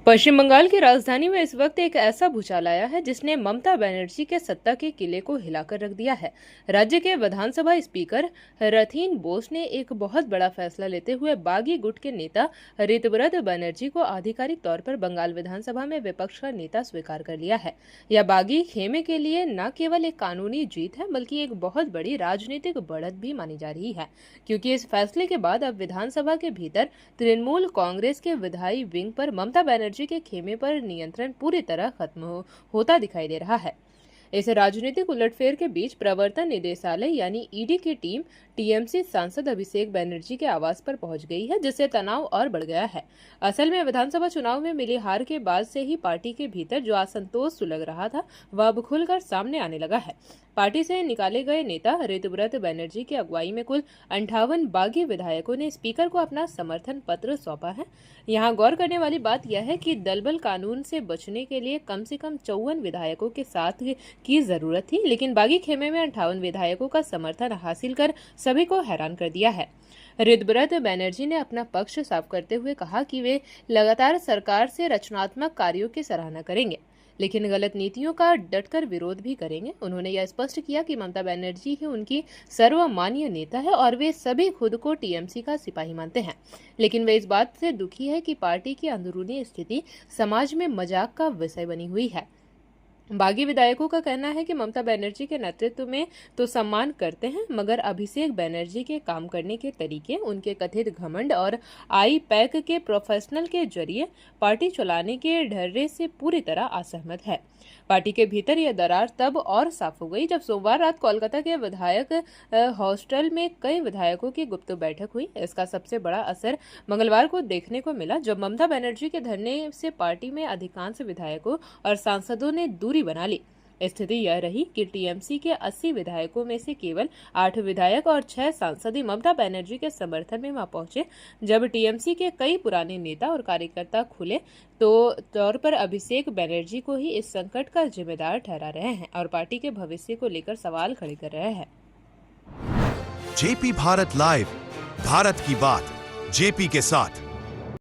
पश्चिम बंगाल की राजधानी में इस वक्त एक ऐसा भूचाल आया है जिसने ममता बनर्जी के सत्ता के किले को हिलाकर रख दिया है। राज्य के विधानसभा स्पीकर रथीन बोस ने एक बहुत बड़ा फैसला लेते हुए बागी गुट के नेता ऋतव्रत बनर्जी को आधिकारिक तौर पर बंगाल विधानसभा में विपक्ष का नेता स्वीकार कर लिया है। यह बागी खेमे के लिए न केवल एक कानूनी जीत है बल्कि एक बहुत बड़ी राजनीतिक बढ़त भी मानी जा रही है, क्योंकि इस फैसले के बाद अब विधानसभा के भीतर तृणमूल कांग्रेस के विधायी विंग पर ममता बनर्जी के खेमे पर नियंत्रण पूरी तरह खत्म होता दिखाई दे रहा है। इस राजनीतिक उलटफेर के बीच प्रवर्तन निदेशालय यानी ईडी की टीम टीएमसी सांसद अभिषेक बनर्जी के आवास पर पहुंच गई है, जिससे तनाव और बढ़ गया है। असल में विधानसभा चुनाव में मिली हार के बाद से ही पार्टी के भीतर जो असंतोष सुलग रहा था वह अब खुलकर सामने आने लगा है। पार्टी से निकाले गए नेता ऋतव्रत बनर्जी की अगुवाई में कुल 58 बागी विधायकों ने स्पीकर को अपना समर्थन पत्र सौंपा है। यहाँ गौर करने वाली बात यह है कि दलबल कानून से बचने के लिए कम से कम 54 विधायकों के साथ की जरूरत थी, लेकिन बागी खेमे में 58 विधायकों का समर्थन हासिल कर सभी को हैरान कर दिया है। ऋतव्रत बनर्जी ने अपना पक्ष साफ करते हुए कहा कि वे लगातार सरकार से रचनात्मक कार्यों की सराहना करेंगे, लेकिन गलत नीतियों का डटकर विरोध भी करेंगे। उन्होंने यह स्पष्ट किया कि ममता बनर्जी ही उनकी सर्वमान्य नेता है और वे सभी खुद को टीएमसी का सिपाही मानते हैं, लेकिन वे इस बात से दुखी है कि पार्टी की अंदरूनी स्थिति समाज में मजाक का विषय बनी हुई है। बागी विधायकों का कहना है कि ममता बनर्जी के नेतृत्व में तो सम्मान करते हैं, मगर अभिषेक बनर्जी के काम करने के तरीके, उनके कथित घमंड और आई पैक के प्रोफेशनल के जरिए पार्टी चलाने के ढर्रे से पूरी तरह असहमत है। पार्टी के भीतर यह दरार तब और साफ हो गई जब सोमवार रात कोलकाता के विधायक हॉस्टल में कई विधायकों की गुप्त बैठक हुई। इसका सबसे बड़ा असर मंगलवार को देखने को मिला, जब ममता बनर्जी के धरने से पार्टी में अधिकांश विधायकों और सांसदों ने दूरी बना ली। स्थिति यह रही कि टीएमसी के 80 विधायकों में से केवल 8 विधायक और 6 सांसद ही ममता बनर्जी के समर्थन में वहां पहुंचे। जब टीएमसी के कई पुराने नेता और कार्यकर्ता खुले तौर पर अभिषेक बनर्जी को ही इस संकट का जिम्मेदार ठहरा रहे हैं और पार्टी के भविष्य को लेकर सवाल खड़े कर रहे हैं। जेपी भारत लाइव, भारत की बात जेपी के साथ।